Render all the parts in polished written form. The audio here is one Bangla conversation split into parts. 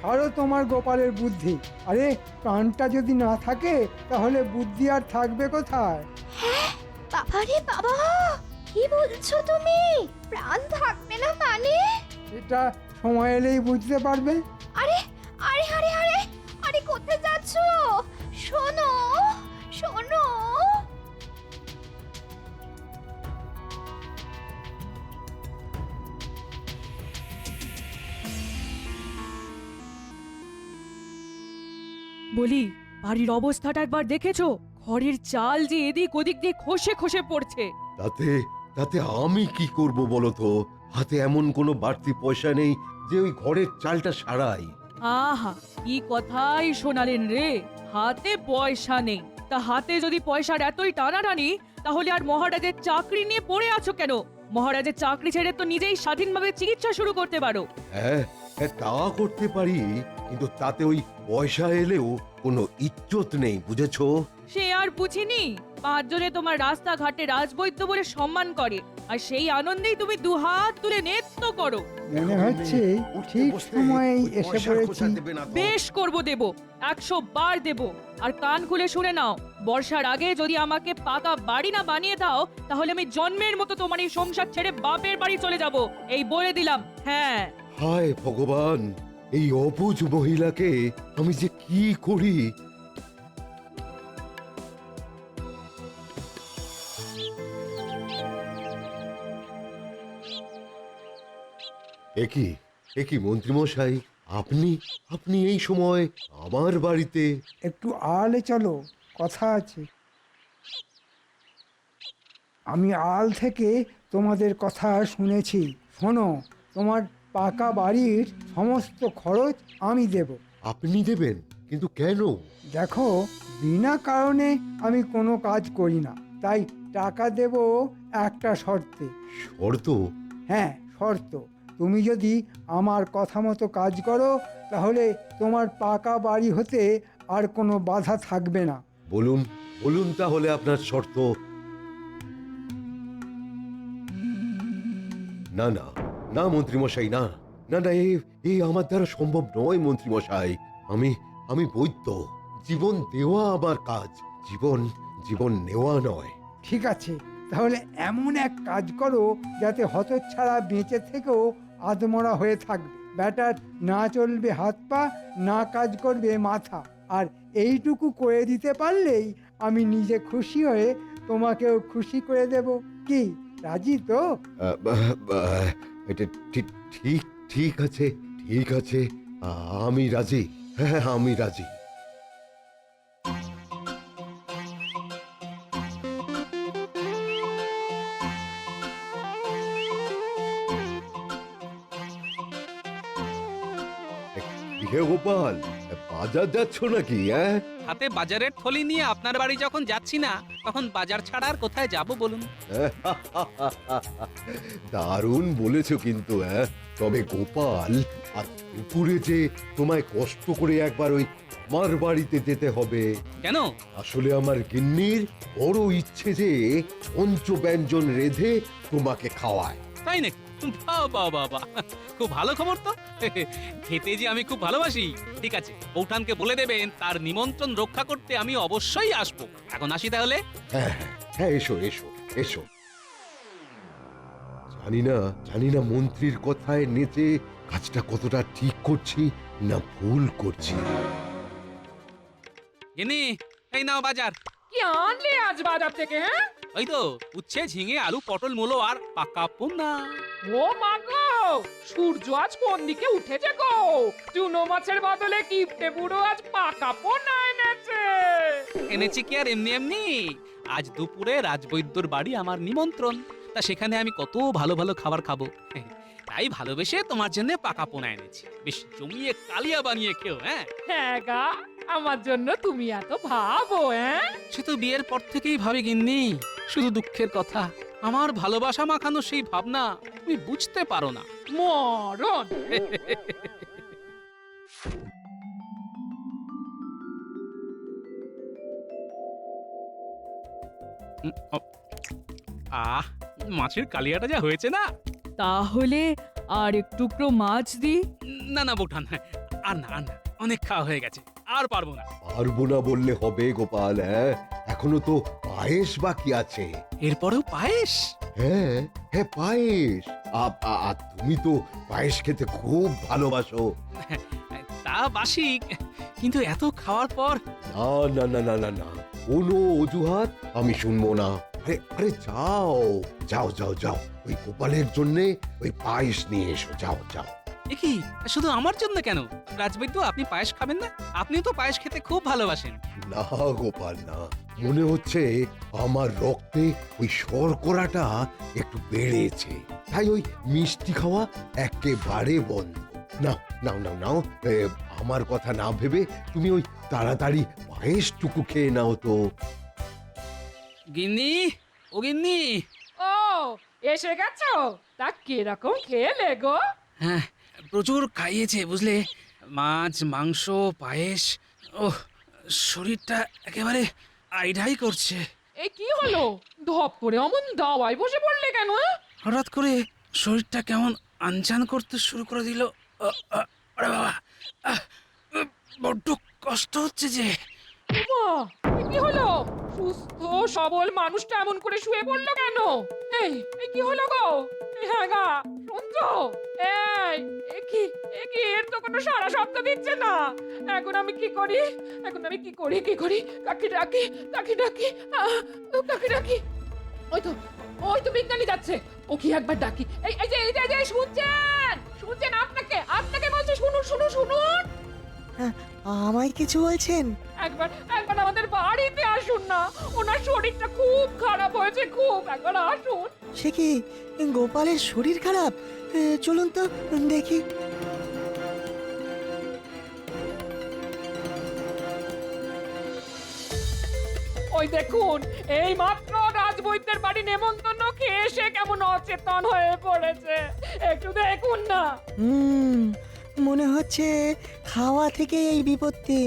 ছাড়ো তোমার গোপালের বুদ্ধি। আরে প্রাণটা যদি না থাকে তাহলে বুদ্ধি আর থাকবে কোথায়? বাবারে বাবা, কি বলছো তুমি? প্রাণ থাকবে না মানে? এটা সময় এলেই বুঝতে পারবে। আরে আরে আরে আরে আরে কোথায় যাচ্ছো? শোনো শোনো। বলি, বাড়ির অবস্থাটা একবার দেখেছো? ঘরের চাল যে এদিক ওদিক দিয়ে খসে খসে পড়ছে। তাতে তাতে আমি কি করব বলো তো? হাতে এমন কোনো বাড়তি পয়সা নেই যে ওই ঘরের চালটা সারাই। আহা, কি কথাই শোনালেন রে। হাতে পয়সা নেই, তা হাতে যদি পয়সার এতই টানাটানি, তাহলে আর মহারাজের চাকরি নিয়ে পড়ে আছো কেন? মহারাজের চাকরি ছেড়ে তো নিজেই স্বাধীনভাবে চিকিৎসা শুরু করতে পারো। হ্যাঁ হ্যাঁ, তা করতে পারি, কিন্তু তাতে ওই পয়সা এলেও কোনো ইজ্জত নেই, বুঝেছো? সে আর বুঝিনি। পাঁচজনে তোমার রাস্তাঘাটে রাজবৈদ্য বলে সম্মান করে, আর সেই আনন্দেই তুমি দুহাত তুলে নৃত্য করো। মনে হচ্ছে ঠিক সময়েই এসে পড়েছি। বেশ করব, দেব, 100 বার দেব। আর কান খুলে শুনে নাও, বর্ষার আগে যদি আমাকে পাকা বাড়ি না বানিয়ে দাও, তাহলে আমি জন্মের মতো তোমার এই সংসার ছেড়ে বাপের বাড়ি চলে যাব, এই বলে দিলাম। হ্যাঁ। হায় ভগবান, এই অবুঝ মহিলাকে আমি যে কি করি! একি একি মন্ত্রীমশাই, আপনি আপনি এই সময় আমার বাড়িতে? একটু আলে চলো, কথা আছে। আমি আল থেকে তোমাদের কথা শুনেছি। শোনো, তোমার পাকা বাড়ির সমস্ত খরচ আমি দেব। আপনি দেবেন? কিন্তু কেন? দেখো, বিনা কারণে আমি কোনো কাজ করি না, তাই টাকা দেব একটা শর্তে। শর্ত? হ্যাঁ, শর্ত। তুমি যদি আমার কথা মতো কাজ করো, তাহলে তোমার পাকা বাড়ি হতে আর কোনো বাধা থাকবে না। বলুন বলুন তাহলে আপনার শর্ত। না না না মন্ত্রীমশাই, না না না, এই আমার দ্বারা সম্ভব নয় মন্ত্রীমশাই। আমি আমি বৈদ্য, জীবন দেওয়া আমার কাজ, জীবন জীবন নেওয়া নয়। ঠিক আছে, তাহলে এমন এক কাজ করো যাতে হতচ্ছাড়া বেঁচে থেকেও আদমরা হয়ে থাকবে। ব্যাটার না চলবে হাত পা, না কাজ করবে মাথা, আর এইটুকু করে দিতে পারলেই আমি নিজে খুশি হয়ে তোমাকেও খুশি করে দেব। কি, রাজি তো? এটা ঠিক ঠিক ঠিক আছে, ঠিক আছে, আমি রাজি। হ্যাঁ, আমি রাজি। হে গোপাল, বাজার যাচ্ছ নাকি? হ্যাঁ, হাতে বাজারের থলি নিয়ে আপনার বাড়ি যখন যাচ্ছি না, তখন বাজার ছাড়া আর কোথায় যাব বলুন? দারুণ বলেছো কিন্তু। হ্যাঁ, তবে গোপাল, আর দুপুরে যে তোমায় কষ্ট করে একবার ওই আমার বাড়িতে যেতে হবে। কেন? আসলে আমার গিন্নির বড় ইচ্ছে যে পঞ্চব্যঞ্জন রেঁধে তোমাকে খাওয়ায়। তাই নাকি? বাবা বাবা, খুব ভালো খবর তো। খেতে যে আমি খুব ভালোবাসি। ঠিক আছে, বৌঠানকে বলে দেবেন তার নিমন্ত্রণ রক্ষা করতে আমি অবশ্যই আসবো। এখন আসি তাহলে। হ্যাঁ হ্যাঁ হ্যাঁ, এসো এসো এসো। জানি না মন্ত্রীর কথায় নেচে কাজটা কতটা ঠিক করছি না ভুল করছি। গিন্নি, এই নাও বাজার। কি আনলে আজ বাজার থেকে? হ্যাঁ, ওই তো উচ্ছে, ঝিঙে, আলু, পটল, মূলো আর পাকা পোনা। ও মা গো, সূর্য আজ কোন দিকে উঠেছে গো? চুনো মাছের বদলে কিপটে বুড়ো আজ পাকা পোনা এনেছে। এনেছি কি আর এমনি এমনি? আজ দুপুরে রাজবৈদ্যর বাড়ি আমার নিমন্ত্রণ, তা সেখানে আমি কত ভালো ভালো খাবার খাবো। তাই ভালোবেসে তোমার জন্য পাকা পোনা এনেছি। বেশ জমিয়ে কালিয়া বানিয়ে খেও। হ্যাঁ হ্যাঁ গা, আমার জন্য তুমি এত ভাবো? হ্যাঁ, সে তো বিয়ের পর থেকেই ভাবি গিন্নি। শুধু দুঃখের কথা, আমার ভালোবাসা মাখানো সেই ভাবনা তুমি বুঝতে পারো না। মরণ। আহ, মাছের কালিয়াটা যা হয়েছে না। তাহলে আর এক টুকরো মাছ দি। না না বৌঠান, আর না আর না, অনেক খাওয়া হয়ে গেছে, আর পারবো না। পারবো না বললে হবে গোপাল, হ্যাঁ? এখনো তো পায়েস বাকি আছে। এরপরেও পায়েস? হ্যাঁ হ্যাঁ, পায়েস। তুমি তো পায়েস খেতে খুব ভালোবাসো। তা বাসি, কিন্তু এত খাওয়ার পর না না না না না না, কোনো অজুহাত আমি শুনবো না। আরে আরে, যাও যাও যাও যাও, ওই গোপালের জন্য ওই পায়েস নিয়ে এসো, যাও যাও। এ কি, শুধু আমার জন্য কেন? রাজবৈদ্য, আপনি পায়েস খাবেন না? আপনিও তো পায়েস খেতে খুব ভালোবাসেন। না গোপাল না, মনে হচ্ছে আমার রক্তে ওই শর্করাটা একটু বেড়েছে, তাই ওই মিষ্টি খাওয়া একেবারে বন্ধ। নাও নাও নাও নাও, আমার কথা না ভেবে তুমি ওই তাড়াতাড়ি পায়েসটুকু খেয়ে নাও তো। গিন্নি, ও গিন্নি। ও, এসে গেছো? তা কিরকম খেলে গো? হ্যাঁ, প্রচুর খাইয়েছে বুঝলে, মাছ, মাংস, পায়েস। ওহ, শরীরটা একেবারে আইঢাই করছে। এই কি হলো? ধপ করে অমন দাওয়ায় বসে পড়লে কেন? হঠাৎ করে শরীরটা কেমন আনচান করতে শুরু করে দিল। আরে বাবা, বড্ড কষ্ট হচ্ছে যে। মা, এ কি হলো? সুস্থ সবল মানুষটা এমন করে শুয়ে পড়লো কেন? এই এই কি হলো গো? হ্যাঁ গা, শুনছো? এই এ কি এর তো কোনো সারা শব্দ দিচ্ছে না। এখন আমি কি করি? কি করি? কাকে ডাকি? কাকে ডাকি? ওই তো বিজ্ঞানী যাচ্ছে। ও কি একবার ডাকি? এই শুনছেন আপনাকে বলছি, শুনুন। আমায় কিছু বলছেন? একবার আমাদের বাড়িতে আসুন না, ওনার শরীরটা খুব খারাপ হয়েছে, খুব। একবার আসুন। সে কি, গোপালের শরীর খারাপ? চলুন তো দেখি। ওই দেখুন, এই মাত্র রাজবৈদ্যের বাড়ি নেমন্তন্ন খেয়ে এসে কেমন অচেতন হয়ে পড়েছে, একটু দেখুন না। মনে হচ্ছে খাওয়া থেকে এই বিপত্তি।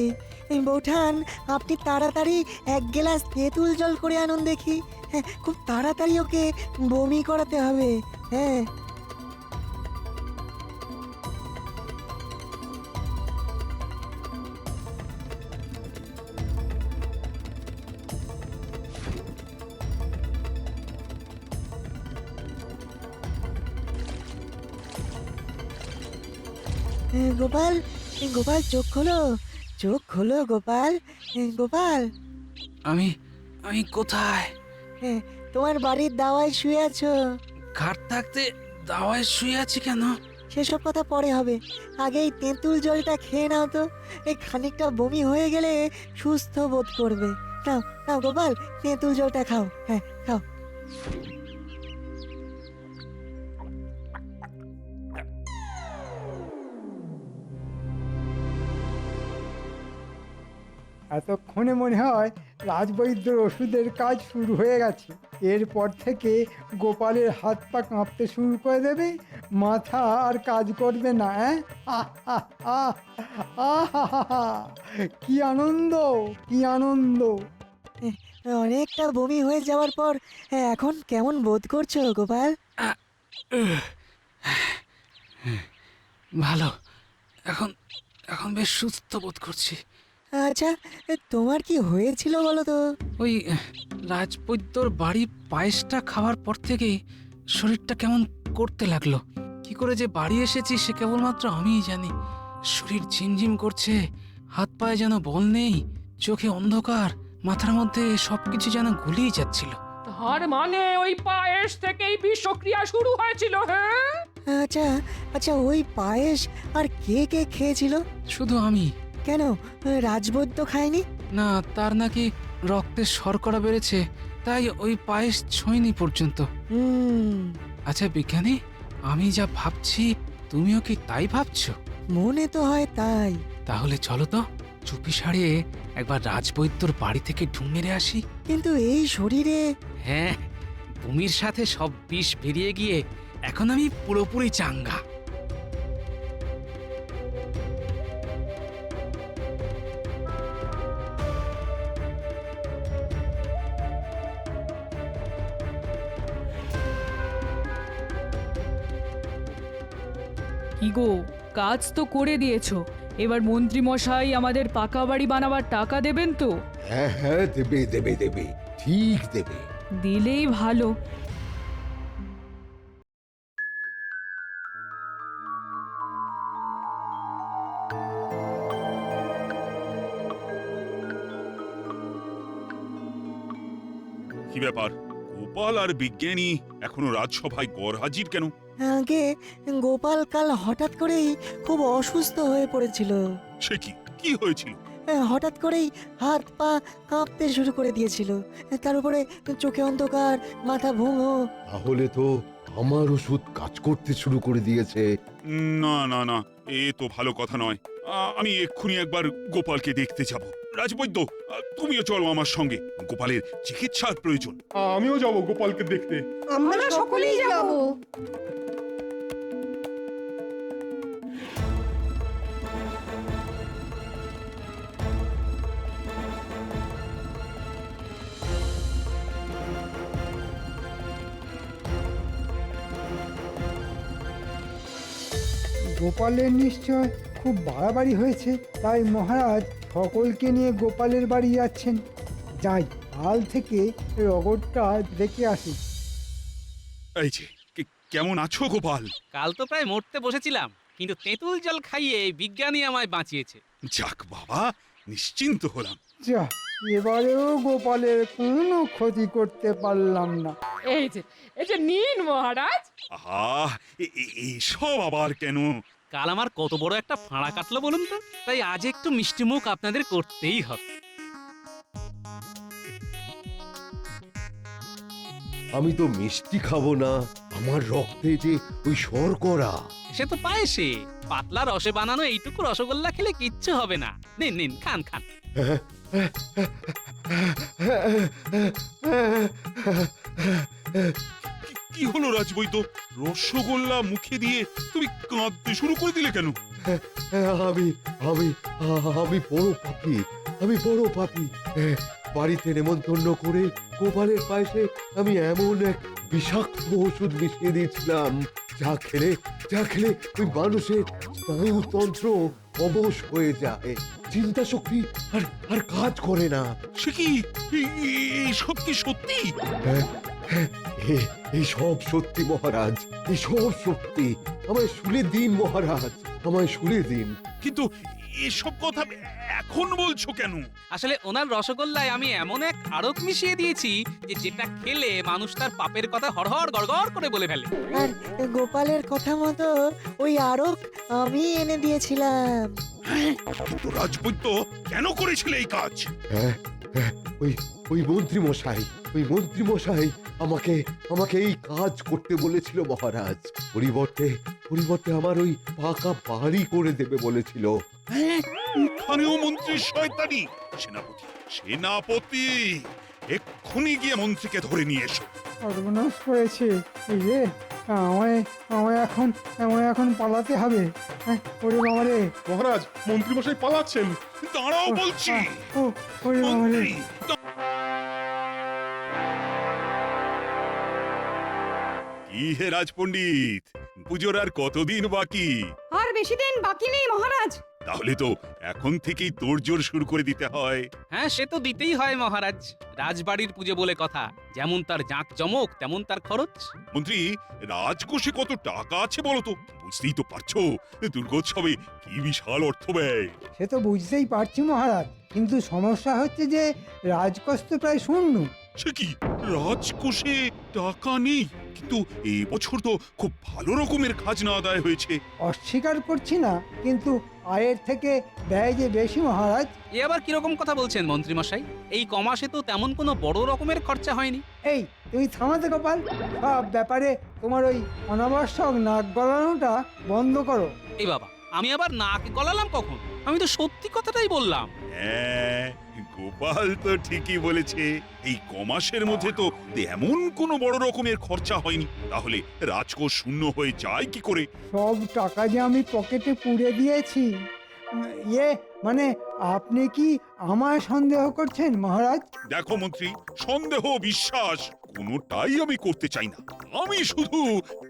বৌঠান, আপনি তাড়াতাড়ি এক গ্লাস তেঁতুল জল করে আনুন দেখি। হ্যাঁ, খুব তাড়াতাড়ি ওকে বমি করাতে হবে। হ্যাঁ। গোপাল, গোপাল চোখ খোলো গোপাল। গোপাল, আমি কোথায়? তোমার বাড়ির দাওয়ায় শুয়ে আছো। ঘাট থাকতে দাওয়ায় শুয়ে আছি কেন? সেসব কথা পরে হবে, আগে এই তেঁতুল জলটা খেয়ে নাও তো। এই খানিকটা বমি হয়ে গেলে সুস্থ বোধ করবে। নাও নাও গোপাল, তেঁতুল জলটা খাও। হ্যাঁ, খাও। এতক্ষণে মনে হয় রাজবৈদ্যর ওষুধের কাজ শুরু হয়ে গেছে। এরপর থেকে গোপালের হাত পা কাঁপতে শুরু করে দেবে, মাথা আর কাজ করবে না। কি আনন্দ, কি আনন্দ! অনেকটা বমি হয়ে যাওয়ার পর এখন কেমন বোধ করছো গোপাল? ভালো, এখন বেশ সুস্থ বোধ করছি। আচ্ছা, তোমার কি হয়েছিল বলো তো? ওই রাজবৈদ্যর বাড়ি পায়েসটা খাওয়ার পর থেকেই শরীরটা কেমন করতে লাগলো। কি করে যে বাড়ি এসেছি সে কেবলমাত্র আমিই জানি। শরীর ঝিমঝিম করছে, হাত পায়ে যেন বল নেই, চোখে অন্ধকার, মাথার মধ্যে সবকিছু যেন গুলিয়ে যাচ্ছিল। তার মানে ওই পায়েস থেকেই বিষক্রিয়া শুরু হয়েছিল? হ্যাঁ, আচ্ছা আচ্ছা, ওই পায়েস আর কে কে খেয়েছিল? শুধু আমি। কেন, রাজবৈদ্য খায়নি? না, তার নাকি রক্তে শর্করা বেড়েছে, তাই ওই পায়েস ছোঁয়নি পর্যন্ত। আচ্ছা বিজ্ঞানী, আমি যা ভাবছি তুমিও কি তাই ভাবছো? মনে তো হয় তাই। তাহলে চলো তো, চুপি সারিয়ে একবার রাজবৈদ্যর বাড়ি থেকে ঢুঁ মেরে আসি। কিন্তু এই শরীরে? হ্যাঁ, বমির সাথে সব বিষ বেরিয়ে গিয়ে এখন আমি পুরোপুরি চাঙ্গা। কি গো, কাজ তো করে দিয়েছো, এবার মন্ত্রী মশাই আমাদের পাকা বাড়ি বানাবার টাকা দেবেন তো? হ্যাঁ হ্যাঁ, দেবে দেবে দেবে, ঠিক দেবে। দিলেই ভালো। কি ব্যাপার, গোপাল আর বিজ্ঞানী এখনো রাজসভায় গরহাজির কেন? আগে গোপাল কাল হঠাৎ করেই খুব অসুস্থ হয়ে পড়েছিল। সে কি, কি হয়েছিল? হঠাৎ করেই হাত পা কাঁপতে শুরু করে দিয়েছিল। তার উপরে চোখে অন্ধকার, মাথা ভুঙো। তাহলে তো আমার ওষুধ কাজ করতে শুরু করে দিয়েছে। না না না, এ তো ভালো কথা নয়। আমি এক্ষুনি একবার গোপালকে দেখতে যাব। রাজবৈদ্য, তুমিও চলো আমার সঙ্গে, গোপালের চিকিৎসার প্রয়োজন। আমিও যাব গোপালকে দেখতে। আমরা সকলেই যাব। গোপালের নিশ্চয় খুব বাড়াবাড়ি হয়েছে, তাই মহারাজ সকলকে নিয়ে গোপালের বাড়ি যাচ্ছেন। যাই, কাল থেকে রগরটা দেখে আসি। এই যে, কেমন আছো গোপাল? কাল তো প্রায় মরতে বসেছিলাম, কিন্তু তেঁতুল জল খাইয়ে বিজ্ঞানী আমায় বাঁচিয়েছে। যাক বাবা, নিশ্চিন্ত হলাম। যা, এবারেও গোপালের কোনো ক্ষতি করতে পারলাম না। এই যে নিন মহারাজ। আহা, এইসব আবার কেন? কাল আমার কত বড় একটা ফাঁড়া কাটলো বলুন তো, তাই আজ একটু মিষ্টিমুখ আপনাদের করতেই হবে। আমি তো মিষ্টি খাবো না, আমার রক্তে যে ওই শর্করা। সে তো পায়েসে পাতলা রসে বানানো এইটুকু রসগোল্লা খেলে কিচ্ছু হবে না। নিন নিন, খান খান। কি হলো রাজবৈদ্য, রসগোল্লা মুখে দিয়ে তুমি কাঁদতে শুরু করে দিলে কেন? আমি আমি আমি বড় পাপী, আমি বড় পাপী। বাড়িতে নেমন্তন্ন করে গোপালের পায়েসে আমি এমন এক বিষাক্ত ওষুধ মিশিয়ে দিয়েছিলাম, যা খেলে ওই মানুষের স্নায়ুতন্ত্র অবশ হয়ে যায়, চিন্তা শক্তি আর কাজ করে না। সে কি, এইসব কি সত্যি? এই সব সত্যি মহারাজ, এই সব সত্যি। আমায় শুলে দিন মহারাজ, আমায় শুলে দিন। কিন্তু এসব কথা এখন বলছো কেন? আসলে ওনার রসগোল্লায় আমি এমন এক আড়ক মিশিয়ে দিয়েছি যে যেটা খেলে মানুষ তার পাপের কথা হড়হড় গড়গড় করে বলে ফেলে। আর গোপালের কথা মতো ওই আরক আমি এনে দিয়েছিলাম। কিন্তু রাজবৈদ্য, কেন করেছিলে এই কাজ? ওই মন্ত্রী মশাই আমাকে এই কাজ করতে বলেছিল মহারাজ। পরিবর্তে আমার ওই পাকা বাড়ি করে দেবে বলেছিল। এখানেও মন্ত্রীর শয়তানি! সেনাপতি, এক্ষুনি গিয়ে মন্ত্রীকে ধরে নিয়ে এসো। সর্বনাশ করেছে। এই রে, আমায় এখন পালাতে হবে। ওরে বাবা রে! মহারাজ, মন্ত্রীমশাই পালাচ্ছেন। দাঁড়াও বলছি। ওরে বাবা রে! মন্ত্রী, কি হে রাজপণ্ডিত, পুজোর আর কতদিন বাকি? আর বেশি দিন বাকি নেই মহারাজ। তাহলে তো এখন থেকেই তোড়জোড় শুরু করে দিতে হয়। হ্যাঁ, সে তো দিতেই হয় মহারাজ। রাজবাড়ির পুজো বলে কথা, যেমন তার জাঁকজমক তেমন তার খরচ। মন্ত্রী, রাজকোষে কত টাকা আছে বলো তো? বুঝতেই তো পারছো দুর্গোৎসবে কি বিশাল অর্থ ব্যয়। সে তো বুঝতেই পারছি মহারাজ, কিন্তু সমস্যা হচ্ছে যে রাজকোষ তো প্রায় শূন্য। সে কি, রাজকোষে টাকা নেই? কিন্তু এই বছর তো খুব ভালো রকমের খাজনা আদায় হয়েছে। অস্বীকার করছি না, কিন্তু আয়ের থেকে ব্যয় যে বেশি মহারাজ। এ আবার কিরকম কথা বলছেন মন্ত্রী মশাই? এই কমাসে তো তেমন কোনো বড় রকমের খরচা হয়নি। এই, তুমি থামাতে গোপাল। সব ব্যাপারে তোমার ওই অনাবশ্যক নাক গলানোটা বন্ধ করো। এই বাবা, আমি আবার নাক গলালাম কখন? আমি তো সত্যি কথাটাই বললাম। হ্যাঁ, গোপাল তো ঠিকই বলেছে। এই কমাসের মধ্যে তো এমন কোনো বড় রকমের খরচা হয়নি। তাহলে রাজকোষ শূন্য হয়ে যায় কি করে? সব টাকা যে আমি পকেটে পুড়ে দিয়েছি। মানে আপনি কি আমায় সন্দেহ করছেন মহারাজ? দেখো মন্ত্রী, সন্দেহ বিশ্বাস কোনোটাই আমি করতে চাই না। আমি শুধু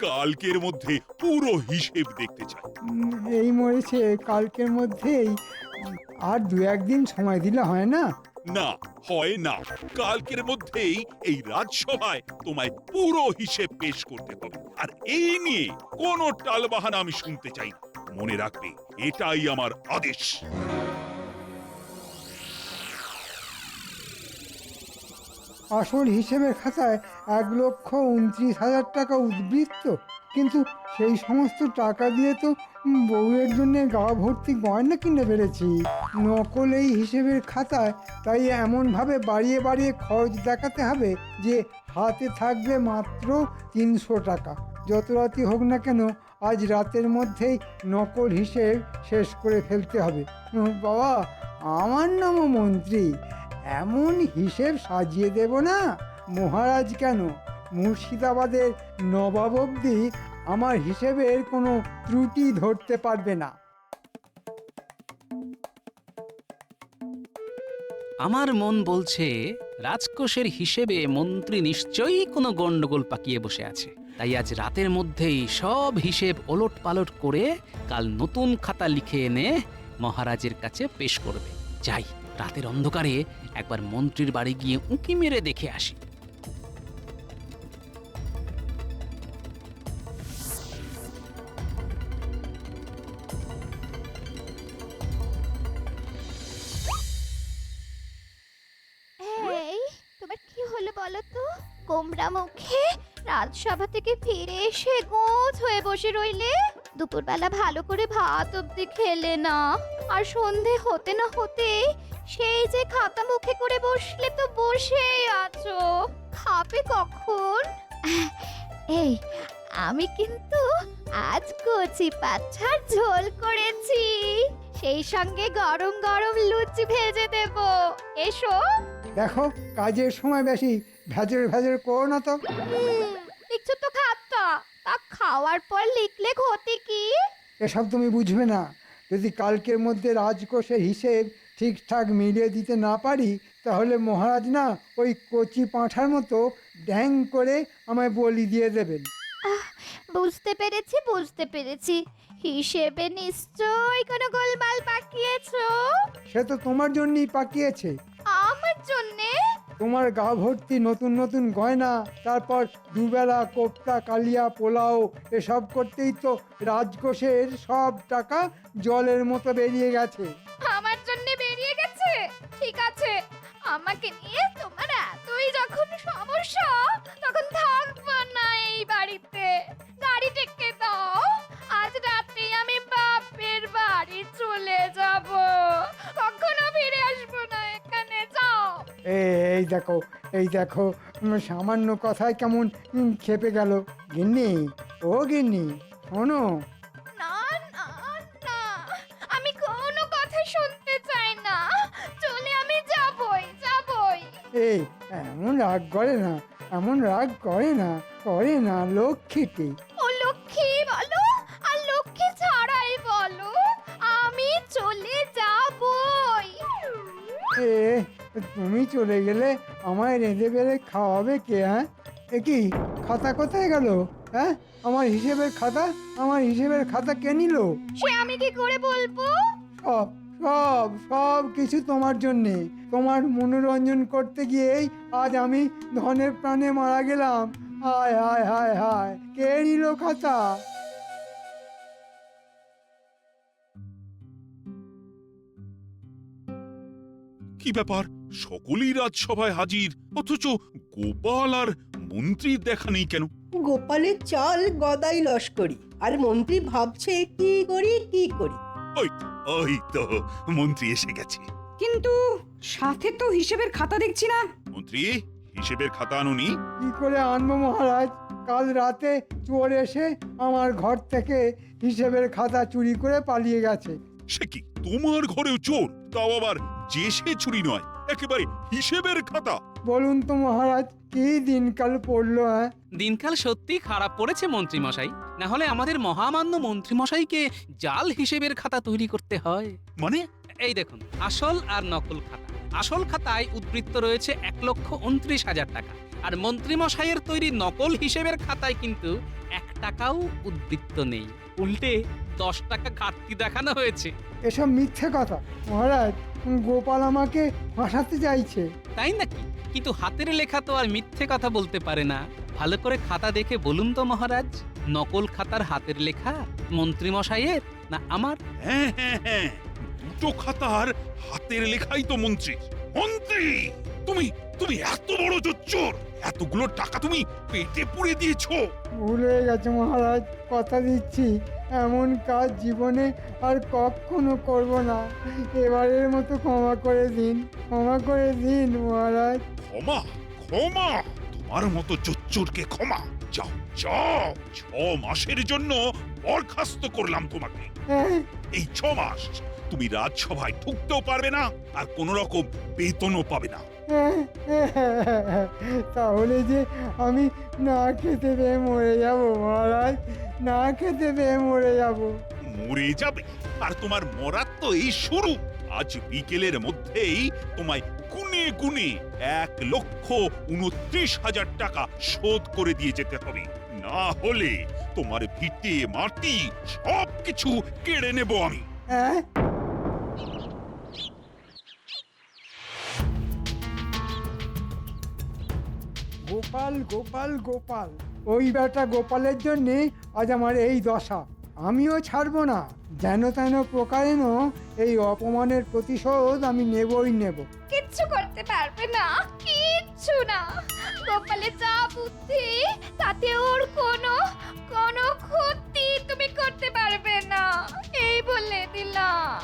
কালকের মধ্যে পুরো হিসেব দেখতে চাই। এই মরেছে কালকের মধ্যেই। আর 2-1 দিন সময় দিলে হয় না? না, হয় না। কালকের মধ্যেই এই রাজসভায় তোমায় পুরো হিসেব পেশ করতে হবে। আর এই নিয়ে কোনো টালবাহানা আমি শুনতে চাই না। মনে রাখবে, এটাই আমার আদেশ। আসল হিসেবের খাতায় 1,29,000 টাকা উদ্বৃত্ত, কিন্তু সেই সমস্ত টাকা দিয়ে তো বউয়ের জন্য গা ভর্তি গয়না কিনে ফেলেছি। নকল এই হিসেবের খাতায় তাই এমনভাবে বাড়িয়ে বাড়িয়ে খরচ দেখাতে হবে যে হাতে থাকবে মাত্র 300 টাকা। যত রাতই হোক না কেন আজ রাতের মধ্যেই নকল হিসেব শেষ করে ফেলতে হবে। বাবা, আমার নামও মন্ত্রী, এমন হিসেব সাজিয়ে দেব না, মহারাজ কেন মুর্শিদাবাদের নবাব অবধি আমার হিসেবের কোনো ত্রুটি ধরতে পারবে না। আমার মন বলছে রাজকোষের হিসেবে মন্ত্রী নিশ্চয়ই কোনো গন্ডগোল পাকিয়ে বসে আছে। তাই আজ রাতের মধ্যেই সব হিসেব ওলট পালট করে কাল নতুন খাতা লিখে এনে মহারাজের কাছে পেশ করবে। যাই, রাতের অন্ধকারে একবার মন্ত্রীর বাড়ি গিয়ে উঁকি মেরে দেখে আসি। এই, তোমার কি হলো বলো তো? গোমরা মুখে রাজসভা থেকে ফিরে এসে গোছ হয়ে বসে রইলে। দুপুরবেলা ভালো করে ভাত অব্দি খেলে না, আর সন্ধে হতে না হতে সেই যে খাতা মুখে করে বসলে তো বসেই আছো। খাবে কখন? এই, আমি কিন্তু আজ কচি পাঁঠার ঝোল করেছি, সেই সঙ্গে গরম গরম লুচি ভেজে দেব। এসো। দেখো, কাজের সময় বেশি ভেজর ভেজর করো না তো। লিখছো তো খাতা, তা খাওয়ার পর লিখলে ক্ষতি কি? এসব তুমি বুঝবে না। যদি কালকের মধ্যে রাজকোষের হিসেব ঠিকঠাক মিলিয়ে দিতে না পারি, তাহলে মহারাজ না ওই কচি পাঁঠার মতো ড্যাং করে আমায় বলি দিয়ে দেবেন। বুঝতে পেরেছি, বুঝতে পেরেছি। হিসেবে নিশ্চয়ই কোনো গোলমাল পাকিয়েছো। সে তো তোমার জন্যই পাকিয়েছে। আমার জন্যে? তোমার গা ভর্তি নতুন নতুন গয়না, তারপর দুবেলা কোপ্তা, কালিয়া, পোলাও, এসব করতেই তো রাজকোষের সব টাকা জলের মতো বেরিয়ে গেছে। আমার জন্য বেরিয়ে গেছে? ঠিক আছে, আমাকে নিয়ে তোমার এতই যখন সমস্যা, তখন থাকবো না এই বাড়িতে। গাড়ি ডেকে দাও, আজ রাতেই আমি বাপের বাড়ি চলে যাব। কখনো ফিরে আসবো না এখানে। যাও। এই দেখো, এই দেখো, সামান্য কথায় কেমন খেপে গেল। গিন্নি, ও গিন্নি, শোনো। না না না, আমি কোনো কথা শুনতে চাই না। চলে আমি যাবই, যাবই। এই, এমন রাগ করে না, এমন রাগ করে না, করে না লক্ষ্মীটি। ও লক্ষ্মী বলো আর লক্ষ্মী ছাড়াই বলো, আমি চলে যাবই। এ, তুমি চলে গেলে আমায় রেঁধে বেড়ে খাওয়াবে কে? হ্যাঁ, এ কি খাতা কোথায় গেল? হ্যাঁ, আমার হিসেবের খাতা, আমার হিসেবের খাতা কে নিল? সে আমি কি করে বলবো? সব সব সব কিছু তোমার জন্যে। তোমার মনোরঞ্জন করতে গিয়েই আজ আমি ধনের প্রাণে মারা গেলাম। হায় হায় হায় হায়, কে নিল খাতা? কি ব্যাপার, সকলেই রাজসভায় হাজির, অথচ গোপাল আর মন্ত্রীর দেখা নেই কেন? গোপালের চাল গদাই লস্করি, আর মন্ত্রী ভাবছে কি করি কি করি। ওই তো মন্ত্রী এসে গেছে। কিন্তু সাথে তো হিসেবের খাতা দেখছি না। মন্ত্রী, হিসেবের খাতা আনুনি? কি করে আনবো মহারাজ? কাল রাতে চোর এসে আমার ঘর থেকে হিসেবের খাতা চুরি করে পালিয়ে গেছে। সে কি, তোমার ঘরেও চোর? তাও আবার যে সে চুরি নয়, একেবারে হিসেবের খাতা। বলুন তো মহারাজ, কি দিনকাল পড়লো? হ্যাঁ, দিনকাল সত্যি খারাপ পড়েছে মন্ত্রী মশাই। না হলে আমাদের মহামান্য মন্ত্রী মশাইকে জাল হিসেবের খাতা তৈরি করতে হয়। মানে? এই দেখুন, আসল আর নকল খাতা। আসল খাতায় উদ্বৃত্ত রয়েছে 1,29,000 টাকা, আর মন্ত্রী মশাইয়ের তৈরি নকল হিসেবের খাতায় কিন্তু 1 টাকাও উদ্বৃত্ত নেই, উল্টে 10 টাকা ঘাটতি দেখানো হয়েছে। এসব মিথ্যে কথা মহারাজ। গোপাল আমাকে ফাঁসাতে চাইছে। তাই নাকি? কিন্তু হাতের লেখা তো আর মিথ্যে কথা বলতে পারে না। ভালো করে খাতা দেখে বলুন তো মহারাজ, নকল খাতার হাতের লেখা মন্ত্রী মশাইয়ের না আমার? হ্যাঁ হ্যাঁ হ্যাঁ, দুটো খাতার হাতের লেখাই তো মন্ত্রী। মন্ত্রী, তুমি তুমি এত বড় জোচ্চোর! এতগুলো টাকা তুমি পেটে পুড়ে দিয়েছো। ভুল হয়ে গেছে মহারাজ, কথা দিচ্ছি এমন কাজ জীবনে আর কখনো করব না। এবারের মতো ক্ষমা করে দিন, ক্ষমা করে দিন মহারাজ। ক্ষমা? ক্ষমা? তোমার মতো জোচ্চোরকে ক্ষমা? যাও যাও, 6 মাসের জন্য বরখাস্ত করলাম তোমাকে। হ্যাঁ, এই 6 মাস তুমি রাজসভায় ঢুকতেও পারবে না, আর কোন রকম বেতনও পাবে না। তাহলে যে আমি না খেতে পেয়ে মরে যাব মহারাজ, না খেতে পেয়ে মরে যাব। মরে যাবে? আর তোমার মরার তো এই শুরু। আজ বিকেলের মধ্যেই তোমায় গুনে গুনে 1,29,000 টাকা শোধ করে দিয়ে যেতে হবে, না হলে তোমার ভিটে মাটি সবকিছু কেড়ে নেব আমি। হ্যাঁ, গোপাল গোপাল গোপাল, ওই বেটা গোপালের জন্যে আজ আমার এই দশা। আমিও ছাড়বো না, যেন তেন প্রকারেণ এই অপমানের প্রতিশোধ আমি নেবই নেব। কিচ্ছু করতে পারবে না, কিচ্ছু না। গোপালের যা বুদ্ধি, তাতে ওর কোনো ক্ষতি তুমি করতে পারবে না, এই বলে দিলাম।